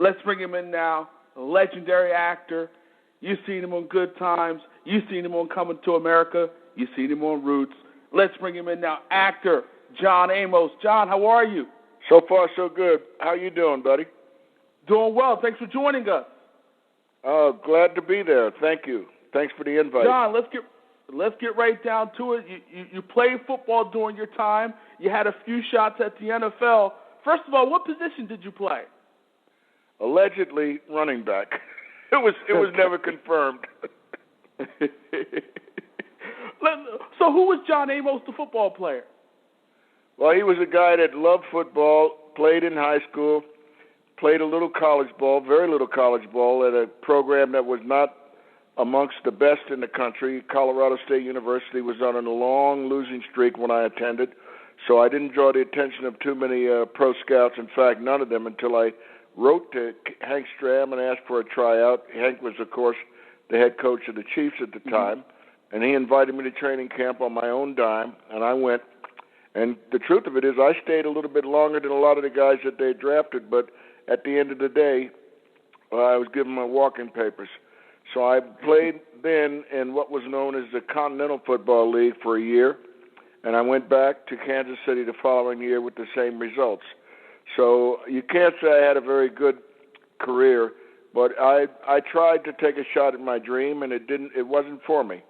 Let's bring him in now. A legendary actor. You've seen him on Good Times. You've seen him on Coming to America. You've seen him on Roots. Let's bring him in now. Actor John Amos. John, how are you? So far, so good. How you doing, buddy? Doing well. Thanks for joining us. Glad to be there. Thank you. Thanks for the invite. John, let's get right down to it. You played football during your time. You had a few shots at the NFL. First of all, what position did you play? Allegedly running back. It was never confirmed. So who was John Amos, the football player? Well, he was a guy that loved football, played in high school, played a little college ball, very little college ball, at a program that was not amongst the best in the country. Colorado State University was on a long losing streak when I attended, so I didn't draw the attention of too many pro scouts. In fact, none of them until I wrote to Hank Stram and asked for a tryout. Hank was, of course, the head coach of the Chiefs at the time, and he invited me to training camp on my own dime, and I went. And the truth of it is I stayed a little bit longer than a lot of the guys that they drafted, but at the end of the day, I was given my walking papers. So I played then in what was known as the Continental Football League for a year, and I went back to Kansas City the following year with the same results. So you can't say I had a very good career, but I tried to take a shot at my dream, and it wasn't for me.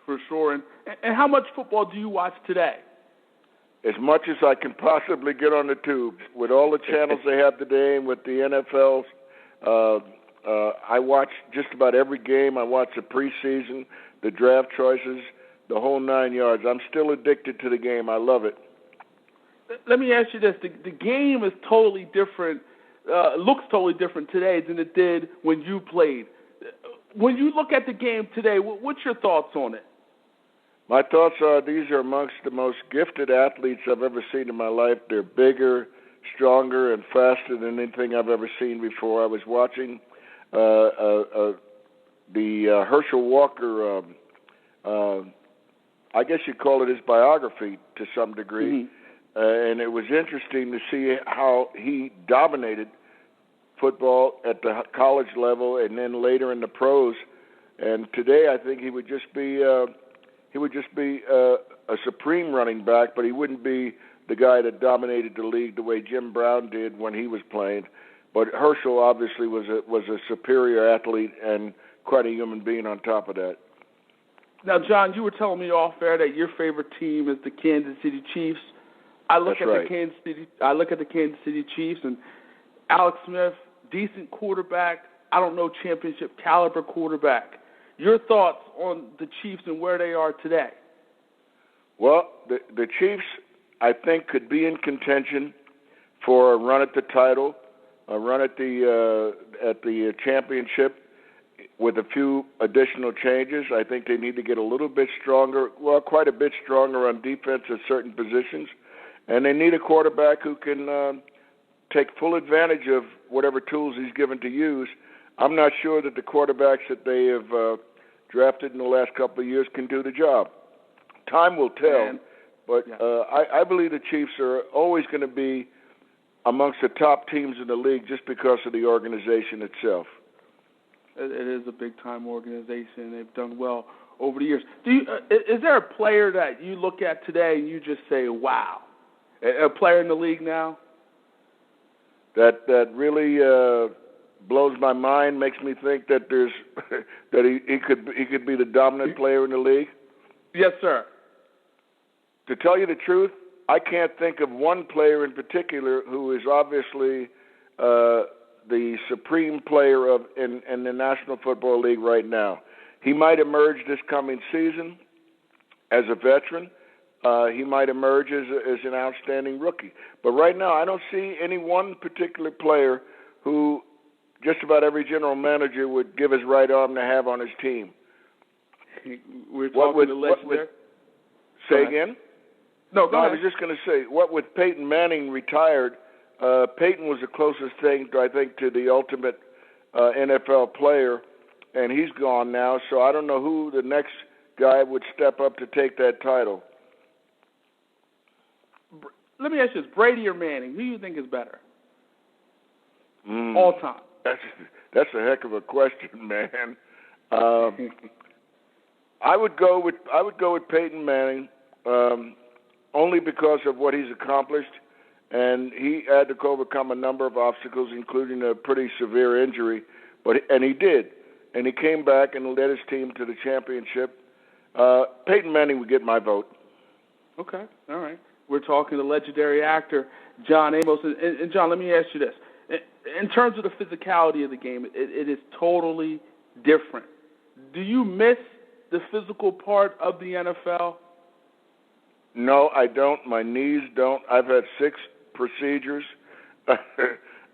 For sure. And how much football do you watch today? As much as I can possibly get on the tube. With all the channels they have today and with the NFLs, I watch just about every game. I watch the preseason, the draft choices, the whole 9 yards. I'm still addicted to the game. I love it. Let me ask you this. The game is totally different, looks totally different today than it did when you played. When you look at the game today, what's your thoughts on it? My thoughts are these are amongst the most gifted athletes I've ever seen in my life. They're bigger, stronger, and faster than anything I've ever seen before. I was watching the Herschel Walker, I guess you'd call it his biography to some degree, and it was interesting to see how he dominated football at the college level and then later in the pros. And today I think he would just be a supreme running back, but he wouldn't be the guy that dominated the league the way Jim Brown did when he was playing. But Herschel obviously was a superior athlete and quite a human being on top of that. Now, John, you were telling me off air that your favorite team is the Kansas City Chiefs. I look at the Kansas City Chiefs, and Alex Smith, decent quarterback. I don't know, championship caliber quarterback. Your thoughts on the Chiefs and where they are today? Well, the Chiefs, I think, could be in contention for a run at the title, a run at the championship with a few additional changes. I think they need to get a little bit stronger, well, quite a bit stronger on defense at certain positions. And they need a quarterback who can take full advantage of whatever tools he's given to use. I'm not sure that the quarterbacks that they have drafted in the last couple of years can do the job. Time will tell, but I believe the Chiefs are always going to be amongst the top teams in the league just because of the organization itself. It is a big-time organization. They've done well over the years. Is there a player that you look at today and you just say, wow, a player in the league now? That really blows my mind, makes me think that there's that he could be the dominant player in the league? Yes, sir. To tell you the truth, I can't think of one player in particular who is obviously the supreme player in the National Football League right now. He might emerge this coming season as a veteran. He might emerge as an outstanding rookie. But right now, I don't see any one particular player who just about every general manager would give his right arm to have on his team. We're talking to legendary. Say again? No, go ahead. I was just going to say, what with Peyton Manning retired, Peyton was the closest thing, I think, to the ultimate NFL player, and he's gone now, so I don't know who the next guy would step up to take that title. Let me ask you this, Brady or Manning, who do you think is better? all time? That's a heck of a question, man. I would go with Peyton Manning, only because of what he's accomplished, and he had to overcome a number of obstacles, including a pretty severe injury, and he did, and he came back and led his team to the championship. Peyton Manning would get my vote. Okay, all right. We're talking to legendary actor John Amos, and John, let me ask you this: in terms of the physicality of the game, it is totally different. Do you miss the physical part of the NFL? No, I don't. My knees don't. I've had 6 procedures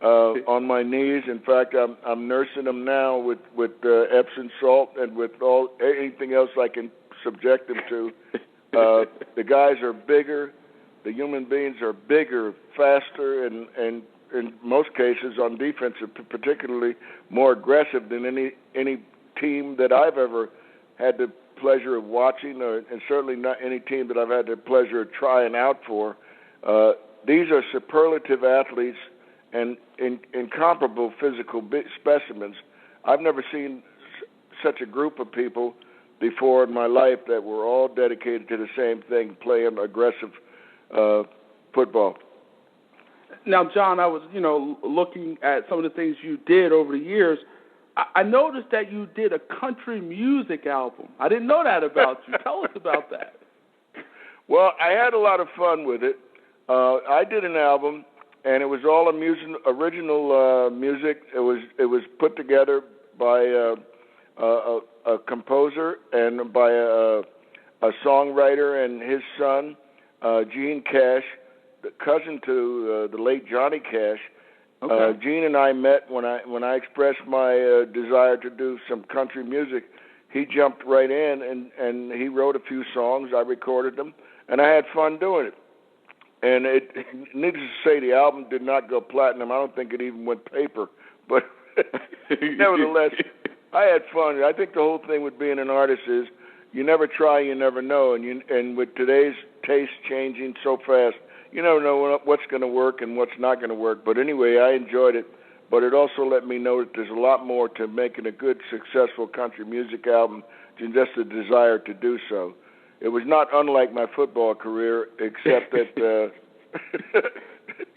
on my knees. In fact, I'm nursing them now with Epsom salt and with anything else I can subject them to. The guys are bigger. The human beings are bigger, faster, and in most cases on defense, are particularly more aggressive than any team that I've ever had the pleasure of watching, and certainly not any team that I've had the pleasure of trying out for. These are superlative athletes and incomparable physical specimens. I've never seen such a group of people before in my life that were all dedicated to the same thing, playing aggressive football. Now, John, I was, looking at some of the things you did over the years. I noticed that you did a country music album. I didn't know that about you. Tell us about that. Well, I had a lot of fun with it. I did an album, and it was all original music. It was put together by a composer and by a songwriter and his son, Gene Cash, the cousin to the late Johnny Cash. Okay. Gene and I met when I expressed my desire to do some country music. He jumped right in and he wrote a few songs. I recorded them, and I had fun doing it. And needless to say, the album did not go platinum. I don't think it even went paper. But nevertheless, I had fun. I think the whole thing with being an artist is you never try, you never know. And with today's taste changing so fast, you never know what's going to work and what's not going to work. But anyway, I enjoyed it. But it also let me know that there's a lot more to making a good, successful country music album than just a desire to do so. It was not unlike my football career, except that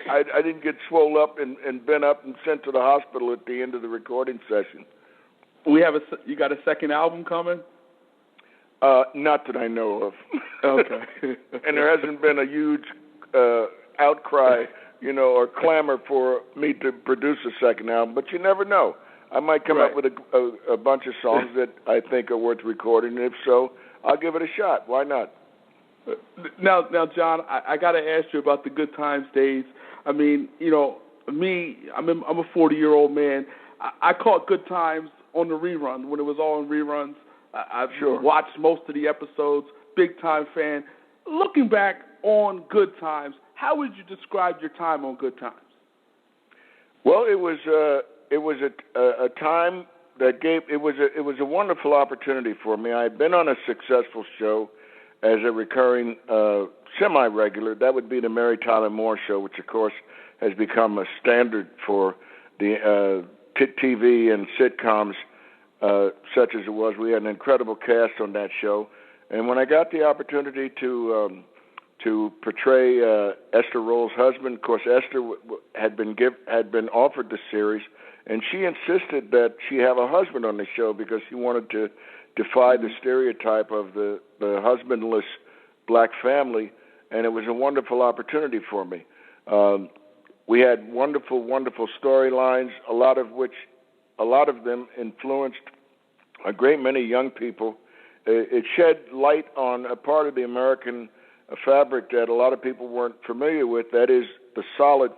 I didn't get swole up and bent up and sent to the hospital at the end of the recording session. You got a second album coming? Not that I know of. Okay. And there hasn't been a huge outcry, or clamor for me to produce a second album. But you never know. I might come up with a bunch of songs that I think are worth recording. And if so, I'll give it a shot. Why not? Now, John, I got to ask you about the Good Times days. I mean, me, I'm a 40-year-old man. I caught Good Times on the rerun when it was all in reruns. I've watched most of the episodes. Big time fan. Looking back on Good Times, how would you describe your time on Good Times? Well, it was a time that it was a wonderful opportunity for me. I had been on a successful show as a recurring semi-regular. That would be the Mary Tyler Moore Show, which of course has become a standard for the TV and sitcoms such as it was. We had an incredible cast on that show, and when I got the opportunity to portray Esther Roll's husband, of course Esther had been offered the series. And she insisted that she have a husband on the show because she wanted to defy the stereotype of the husbandless black family, and it was a wonderful opportunity for me. We had wonderful, wonderful storylines, a lot of them influenced a great many young people. It shed light on a part of the American fabric that a lot of people weren't familiar with, that is the solid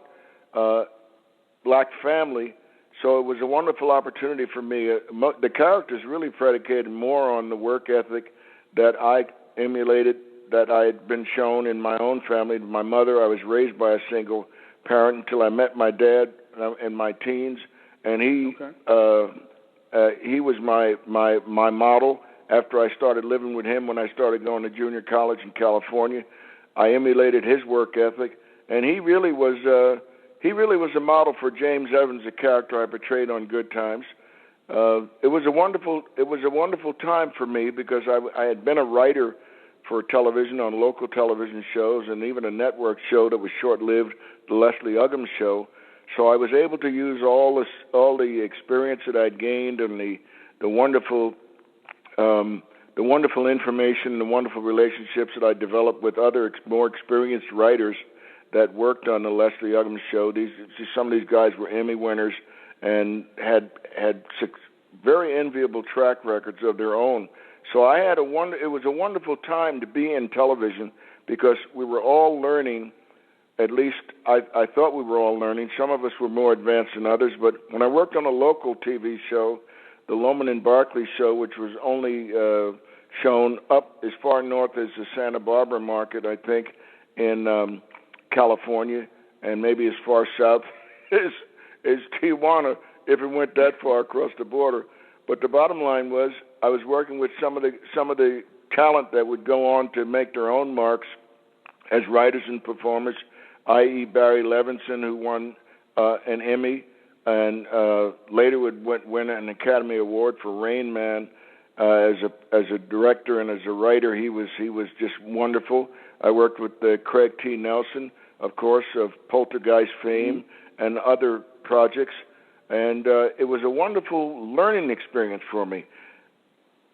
black family. So it was a wonderful opportunity for me. The characters really predicated more on the work ethic that I emulated, that I had been shown in my own family. My mother, I was raised by a single parent until I met my dad in my teens, and he was my model. After I started living with him, when I started going to junior college in California, I emulated his work ethic, and he really was he really was a model for James Evans, the character I portrayed on Good Times. It was a wonderful time for me because I had been a writer for television on local television shows and even a network show that was short-lived, the Leslie Uggams Show. So I was able to use all the experience that I'd gained and the wonderful information, the wonderful relationships that I developed with other more experienced writers that worked on the Leslie Uggams Show. Some of these guys were Emmy winners and had very enviable track records of their own. So it was a wonderful time to be in television because we were all learning. At least I thought we were all learning. Some of us were more advanced than others. But when I worked on a local TV show, the Loman and Barkley Show, which was only shown up as far north as the Santa Barbara market, I think, in California, and maybe as far south as Tijuana, if it went that far across the border. But the bottom line was I was working with some of the talent that would go on to make their own marks as writers and performers, i.e. Barry Levinson, who won an Emmy and later would win an Academy Award for Rain Man as a director and as a writer. He was just wonderful. I worked with Craig T. Nelson, of course, of Poltergeist fame and other projects, and it was a wonderful learning experience for me.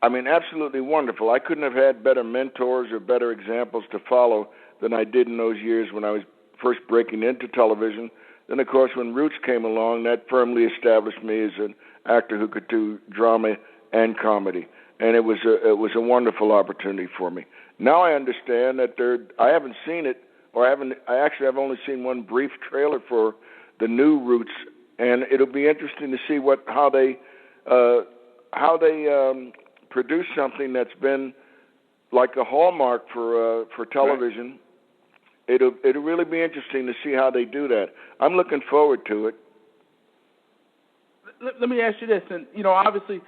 I mean, absolutely wonderful. I couldn't have had better mentors or better examples to follow than I did in those years when I was first breaking into television. Then, of course, when Roots came along, that firmly established me as an actor who could do drama and comedy, and it was a wonderful opportunity for me. Now I understand that I haven't seen it, or I've only seen one brief trailer for the new Roots, and it'll be interesting to see how they produce something that's been like a hallmark for television. Right. It'll really be interesting to see how they do that. I'm looking forward to it. Let me ask you this, and obviously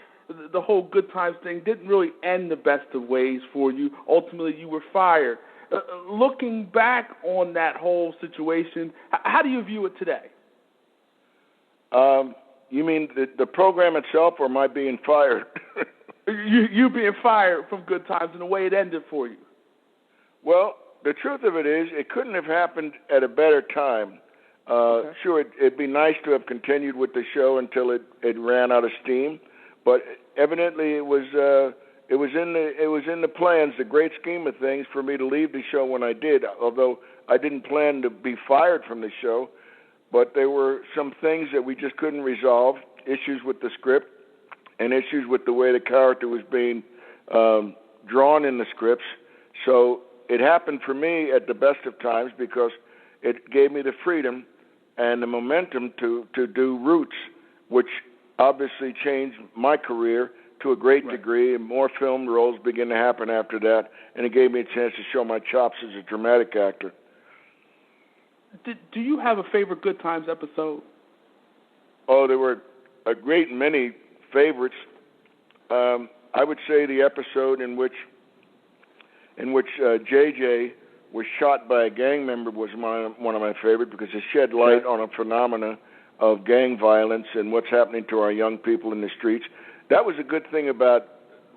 the whole Good Times thing didn't really end the best of ways for you. Ultimately, you were fired. Looking back on that whole situation, how do you view it today? You mean the program itself, or my being fired? You being fired from Good Times and the way it ended for you. Well, the truth of it is, it couldn't have happened at a better time. Okay. Sure, it'd be nice to have continued with the show until it ran out of steam, but evidently it was in the plans, the great scheme of things, for me to leave the show when I did. Although I didn't plan to be fired from the show, but there were some things that we just couldn't resolve, issues with the script and issues with the way the character was being drawn in the scripts. So it happened for me at the best of times because it gave me the freedom and the momentum to do Roots, which obviously changed my career to a great degree, and more film roles began to happen after that, and it gave me a chance to show my chops as a dramatic actor. Do you have a favorite Good Times episode? Oh, there were a great many favorites. I would say the episode in which JJ was shot by a gang member was one of my favorite because it shed light on a phenomena of gang violence and what's happening to our young people in the streets. That was a good thing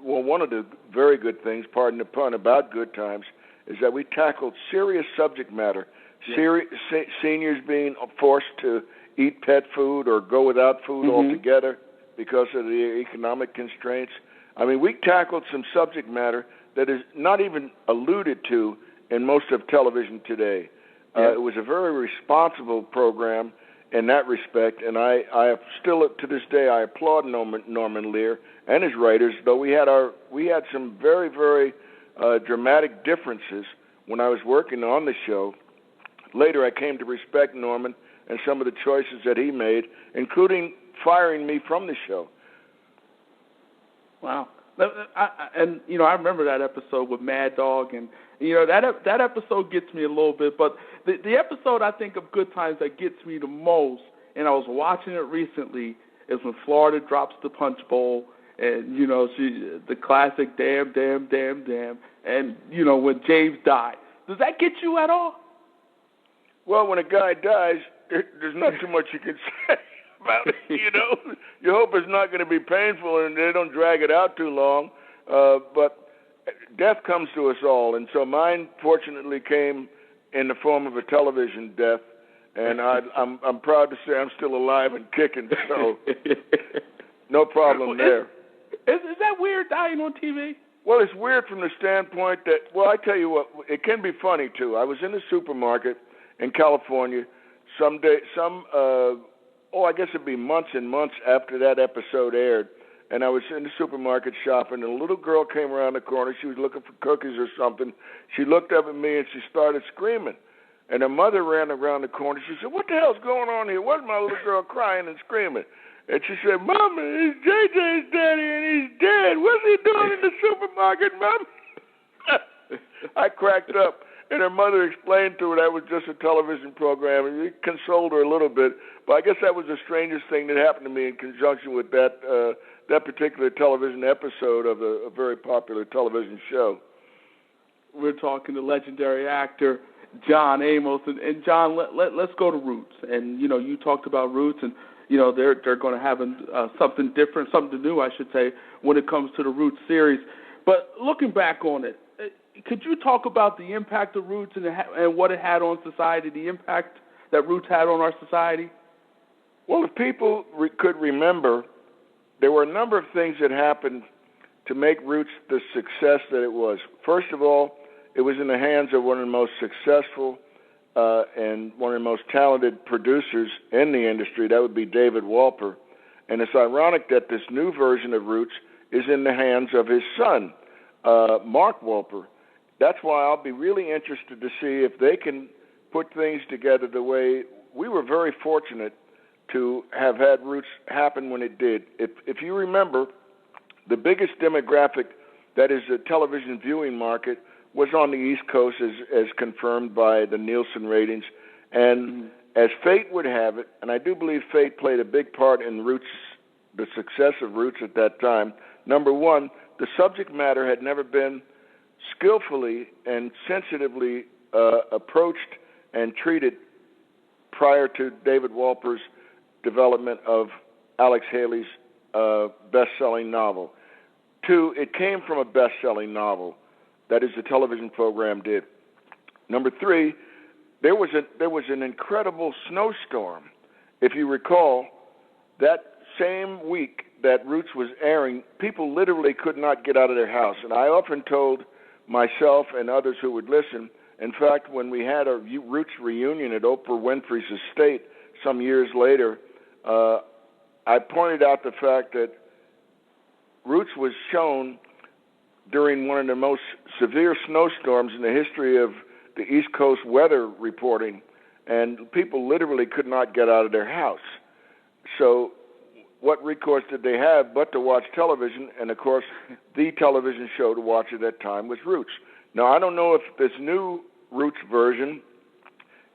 one of the very good things, pardon the pun, about Good Times is that we tackled serious subject matter. Seniors being forced to eat pet food or go without food altogether because of the economic constraints. I mean, we tackled some subject matter that is not even alluded to in most of television today. It was a very responsible program in that respect, and I still to this day I applaud Norman Lear and his writers. Though we had some very, very dramatic differences when I was working on the show. Later, I came to respect Norman and some of the choices that he made, including firing me from the show. Wow. I remember that episode with Mad Dog, and that episode gets me a little bit. But the episode I think of Good Times that gets me the most, and I was watching it recently, is when Florida drops the punch bowl, and the classic damn, and when James died. Does that get you at all? Well, when a guy dies, there's not too much you can say about it, you know. You hope it's not going to be painful and they don't drag it out too long. But death comes to us all, and so mine fortunately came in the form of a television death, and I'm proud to say I'm still alive and kicking, so no problem there. Is that weird, dying on TV? Well, it's weird from the standpoint that, well, I tell you what, it can be funny, too. I was in the supermarket in California I guess it'd be months and months after that episode aired, and I was in the supermarket shopping, and a little girl came around the corner. She was looking for cookies or something. She looked up at me, and she started screaming. And her mother ran around the corner. She said, "What the hell's going on here? What's my little girl crying and screaming?" And she said, "Mama, it's JJ's daddy, and he's dead. What's he doing in the supermarket, Mama?" I cracked up, and her mother explained to her that was just a television program, and it consoled her a little bit. But I guess that was the strangest thing that happened to me in conjunction with that particular television episode of a very popular television show. We're talking to legendary actor John Amos, and John, let's go to Roots. And you know, you talked about Roots, and you know they're going to have something different, something new, I should say, when it comes to the Roots series. But looking back on it, could you talk about the impact of Roots and what it had on society, the impact that Roots had on our society? Well, if people could remember, there were a number of things that happened to make Roots the success that it was. First of all, it was in the hands of one of the most successful and one of the most talented producers in the industry. That would be David Walper. And it's ironic that this new version of Roots is in the hands of his son, Mark Walper. That's why I'll be really interested to see if they can put things together the way we were very fortunate to have had Roots happen when it did. If you remember, the biggest demographic, that is the television viewing market, was on the East Coast as confirmed by the Nielsen ratings. And as fate would have it, and I do believe fate played a big part in Roots, the success of Roots at that time, number one, the subject matter had never been skillfully and sensitively approached and treated prior to David Walper's development of Alex Haley's best-selling novel. Two, it came from a best-selling novel. That is, the television program did. Number three, there was an incredible snowstorm. If you recall, that same week that Roots was airing, people literally could not get out of their house. And I often told myself and others who would listen, in fact, when we had our Roots reunion at Oprah Winfrey's estate some years later, I pointed out the fact that Roots was shown during one of the most severe snowstorms in the history of the East Coast weather reporting, and people literally could not get out of their house. So what recourse did they have but to watch television? And, of course, the television show to watch at that time was Roots. Now, I don't know if this new Roots version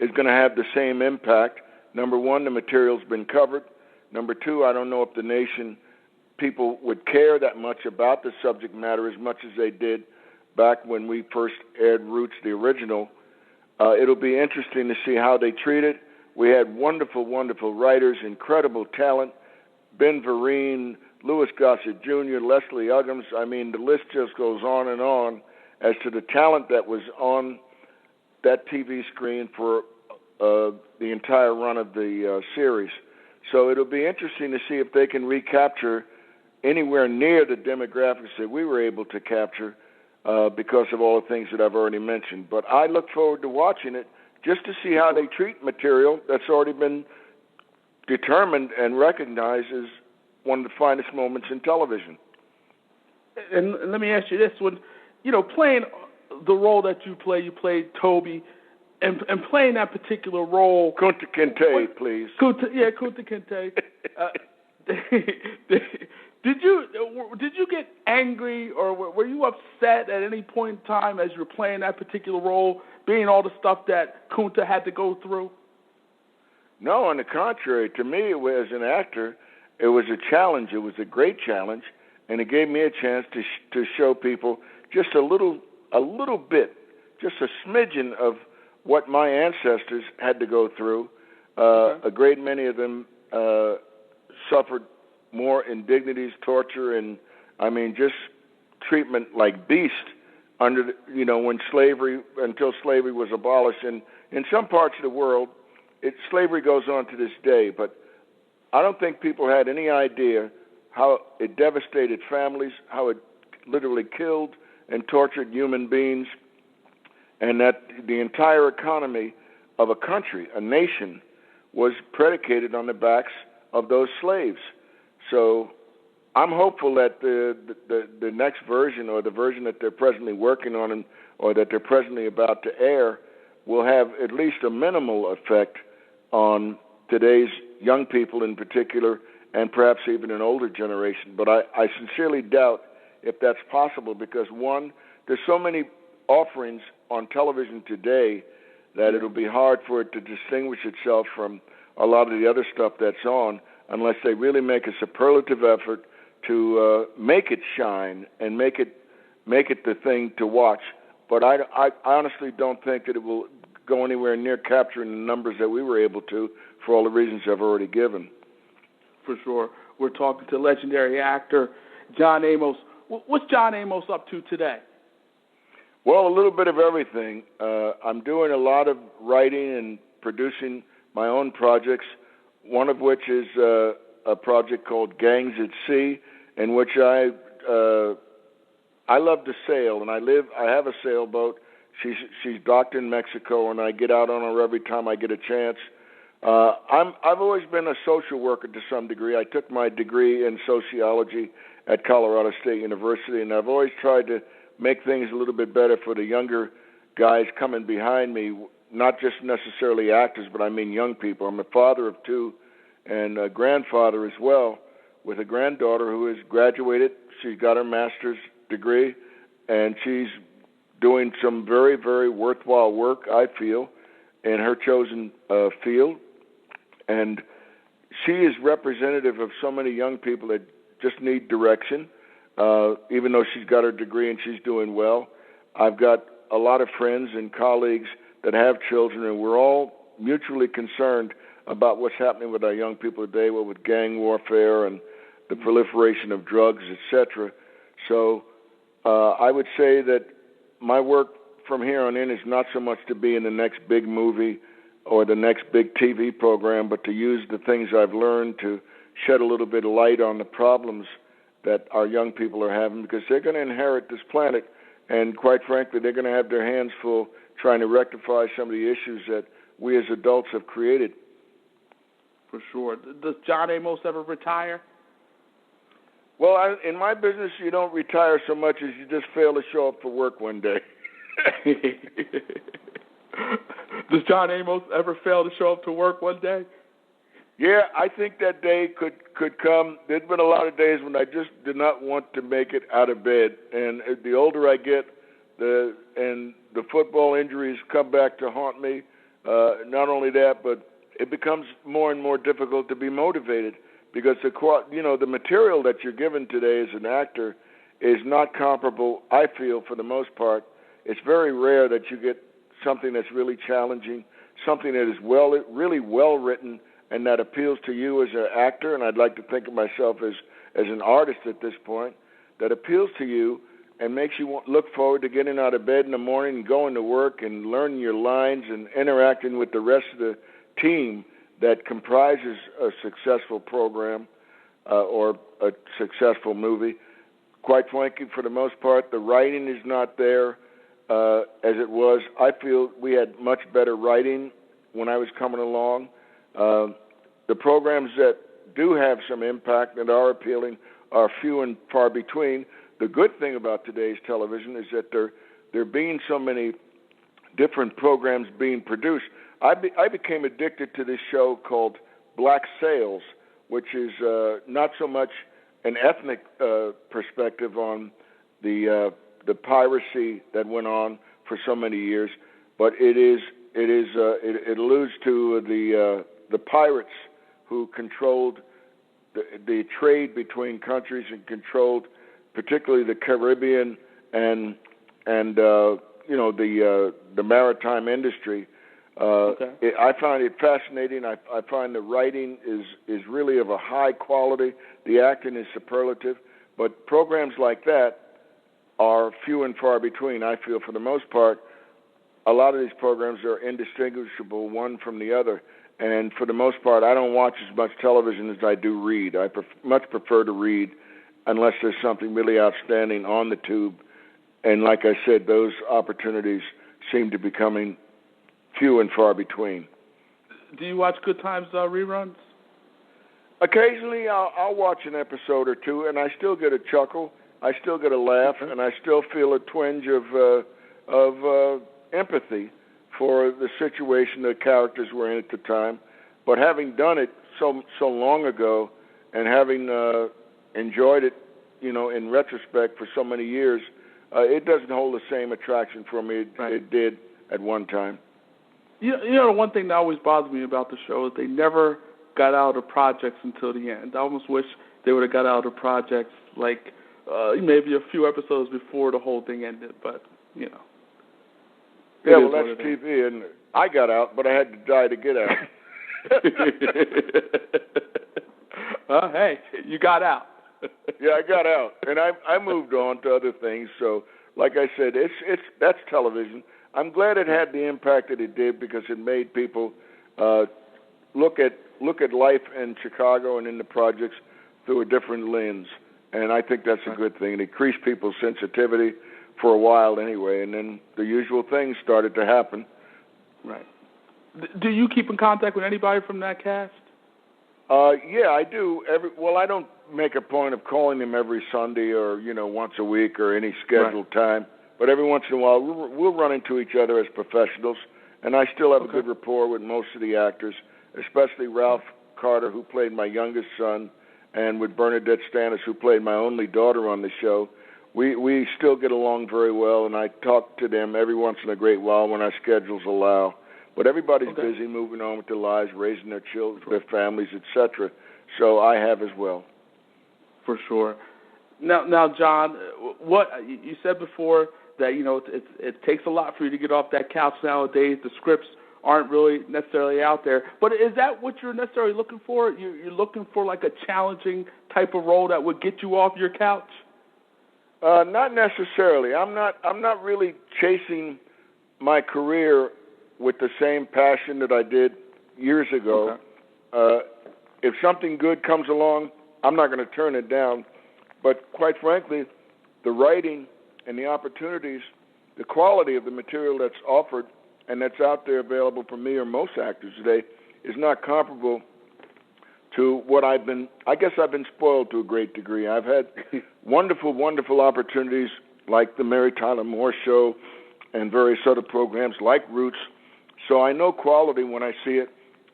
is going to have the same impact. Number one, the material's been covered. Number two, I don't know if the nation people would care that much about the subject matter as much as they did back when we first aired Roots, the original. It'll be interesting to see how they treat it. We had wonderful, wonderful writers, incredible talent. Ben Vereen, Louis Gossett Jr., Leslie Uggams. I mean, the list just goes on as to the talent that was on that TV screen for the entire run of the series. So it'll be interesting to see if they can recapture anywhere near the demographics that we were able to capture because of all the things that I've already mentioned. But I look forward to watching it just to see how they treat material that's already been determined and recognized as one of the finest moments in television. And let me ask you this: when playing the role that you played Toby, and playing that particular role, Kunta Kinte, please. Kunta Kinte. Did you get angry or were you upset at any point in time as you were playing that particular role, being all the stuff that Kunta had to go through? No, on the contrary. To me, as an actor, it was a challenge. It was a great challenge, and it gave me a chance to show people just a little bit, just a smidgen of what my ancestors had to go through A great many of them suffered more indignities, torture, and just treatment like beasts under when until slavery was abolished. And in some parts of the world, slavery goes on to this day. But I don't think people had any idea how it devastated families, how it literally killed and tortured human beings, and that the entire economy of a country, a nation, was predicated on the backs of those slaves. So I'm hopeful that the next version, or the version that they're presently working on, or that they're presently about to air, will have at least a minimal effect on today's young people in particular, and perhaps even an older generation. But I sincerely doubt if that's possible, because one, there's so many offerings on television today that it'll be hard for it to distinguish itself from a lot of the other stuff that's on, unless they really make a superlative effort to make it shine and make it the thing to watch. But I honestly don't think that it will go anywhere near capturing the numbers that we were able to, for all the reasons I've already given. For sure. We're talking to legendary actor John Amos. What's John Amos up to today? Well, a little bit of everything. I'm doing a lot of writing and producing my own projects, one of which is a project called Gangs at Sea, in which I love to sail, and I have a sailboat. She's docked in Mexico, and I get out on her every time I get a chance. I've always been a social worker to some degree. I took my degree in sociology at Colorado State University, and I've always tried to make things a little bit better for the younger guys coming behind me, not just necessarily actors, but I mean young people. I'm a father of two and a grandfather as well, with a granddaughter who has graduated. She's got her master's degree, and she's doing some very, very worthwhile work, I feel, in her chosen field. And she is representative of so many young people that just need direction, even though she's got her degree and she's doing well. I've got a lot of friends and colleagues that have children, and we're all mutually concerned about what's happening with our young people today, with gang warfare and the proliferation of drugs, etc. So I would say that my work from here on in is not so much to be in the next big movie or the next big TV program, but to use the things I've learned to shed a little bit of light on the problems that our young people are having, because they're going to inherit this planet, and quite frankly, they're going to have their hands full trying to rectify some of the issues that we as adults have created. For sure. Does John Amos ever retire? Well, in my business, you don't retire so much as you just fail to show up for work one day. Does John Amos ever fail to show up to work one day? Yeah, I think that day could come. There's been a lot of days when I just did not want to make it out of bed. And the older I get, the football injuries come back to haunt me. Not only that, but it becomes more and more difficult to be motivated, because the material that you're given today as an actor is not comparable, I feel, for the most part. It's very rare that you get something that's really challenging, something that is really well written, and that appeals to you as an actor, and I'd like to think of myself as an artist at this point, that appeals to you and makes you look forward to getting out of bed in the morning and going to work and learning your lines and interacting with the rest of the team that comprises a successful program or a successful movie. Quite frankly, for the most part, the writing is not there as it was. I feel we had much better writing when I was coming along. The programs that do have some impact and are appealing are few and far between. The good thing about today's television is that there being so many different programs being produced. I became addicted to this show called Black Sails, which is not so much an ethnic perspective on the piracy that went on for so many years, but it alludes to the pirates who controlled the trade between countries and controlled particularly the Caribbean and the maritime industry. I find it fascinating. I find the writing is really of a high quality. The acting is superlative. But programs like that are few and far between. I feel for the most part, a lot of these programs are indistinguishable one from the other. And for the most part, I don't watch as much television as I do read. I much prefer to read unless there's something really outstanding on the tube. And like I said, those opportunities seem to be becoming few and far between. Do you watch Good Times reruns? Occasionally, I'll watch an episode or two, and I still get a chuckle. I still get a laugh, and I still feel a twinge of empathy for the situation the characters were in at the time. But having done it so long ago, and having enjoyed it, in retrospect for so many years, it doesn't hold the same attraction for me it did at one time. The one thing that always bothers me about the show is they never got out of projects until the end. I almost wish they would have got out of projects like maybe a few episodes before the whole thing ended, but, Yeah, well, that's TV, and I got out, but I had to die to get out. Hey, you got out. Yeah, I got out, and I moved on to other things. So, like I said, that's television. I'm glad it had the impact that it did because it made people look at life in Chicago and in the projects through a different lens, and I think that's a good thing. It increased people's sensitivity for a while anyway, and then the usual things started to happen. Right. Do you keep in contact with anybody from that cast? Yeah, I do. I don't make a point of calling them every Sunday or once a week or any scheduled time. But every once in a while, we'll run into each other as professionals, and I still have a good rapport with most of the actors, especially Ralph Carter, who played my youngest son, and with Bernadette Stannis, who played my only daughter on the show. We still get along very well, and I talk to them every once in a great while when our schedules allow. But everybody's busy moving on with their lives, raising their children, their families, etc. So I have as well. For sure. Now, John, what you said before that it takes a lot for you to get off that couch nowadays. The scripts aren't really necessarily out there. But is that what you're necessarily looking for? You're looking for like a challenging type of role that would get you off your couch? Not necessarily. I'm not really chasing my career with the same passion that I did years ago. Okay. If something good comes along, I'm not going to turn it down. But quite frankly, the writing and the opportunities, the quality of the material that's offered and that's out there available for me or most actors today is not comparable to what I've been spoiled to a great degree. I've had wonderful, wonderful opportunities like the Mary Tyler Moore Show and various other programs like Roots. So I know quality when I see it,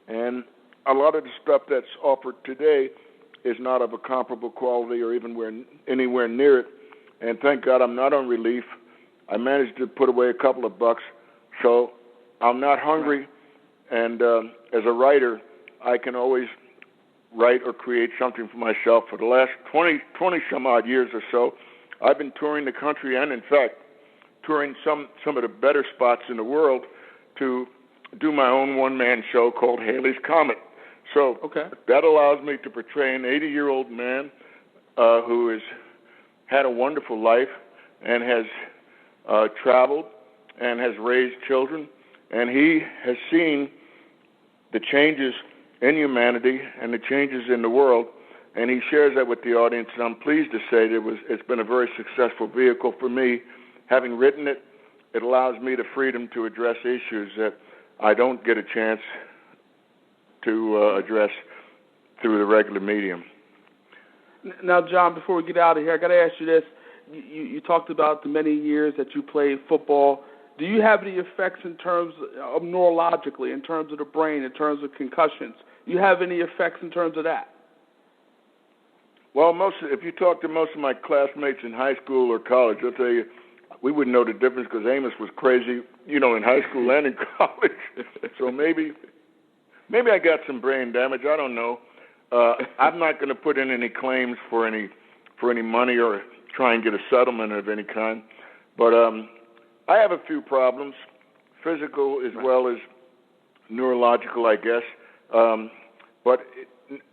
and a lot of the stuff that's offered today is not of a comparable quality or even anywhere near it. And thank God I'm not on relief. I managed to put away a couple of bucks, so I'm not hungry. And as a writer, I can always write or create something for myself. For the last 20 some odd years or so, I've been touring the country and, in fact, touring some of the better spots in the world to do my own one-man show called Haley's Comet. So that allows me to portray an 80-year-old man who has had a wonderful life and has traveled and has raised children, and he has seen the changes in humanity and the changes in the world, and he shares that with the audience, and I'm pleased to say that it's been a very successful vehicle for me. Having written it, it allows me the freedom to address issues that I don't get a chance to address through the regular medium. Now, John, before we get out of here, I got to ask you this. You talked about the many years that you played football. Do you have any effects in terms of neurologically, in terms of the brain, in terms of concussions? Do you have any effects in terms of that? Well, if you talk to most of my classmates in high school or college, they'll tell you we wouldn't know the difference because Amos was crazy, in high school and in college. So maybe I got some brain damage. I don't know. I'm not going to put in any claims for any money or try and get a settlement of any kind. But I have a few problems, physical as well as neurological, I guess. But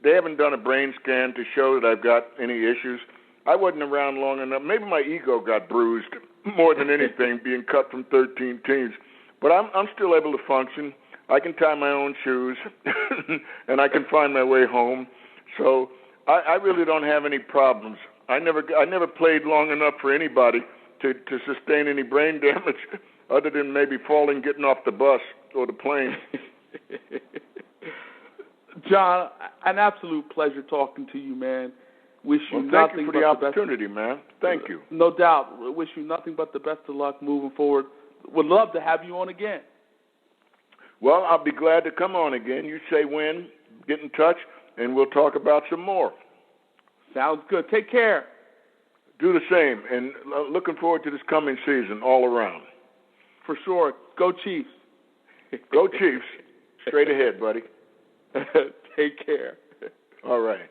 they haven't done a brain scan to show that I've got any issues. I wasn't around long enough. Maybe my ego got bruised more than anything, being cut from 13 teams. But I'm still able to function. I can tie my own shoes, and I can find my way home. So I really don't have any problems. I never played long enough for anybody to sustain any brain damage, other than maybe falling, getting off the bus or the plane. John, an absolute pleasure talking to you, man. Wish you nothing thank you for but the best. opportunity, man. Thank you. No doubt. Wish you nothing but the best of luck moving forward. Would love to have you on again. Well, I'll be glad to come on again. You say when, get in touch, and we'll talk about some more. Sounds good. Take care. Do the same, and looking forward to this coming season all around. For sure. Go Chiefs. Go Chiefs. Straight ahead, buddy. Take care. All right.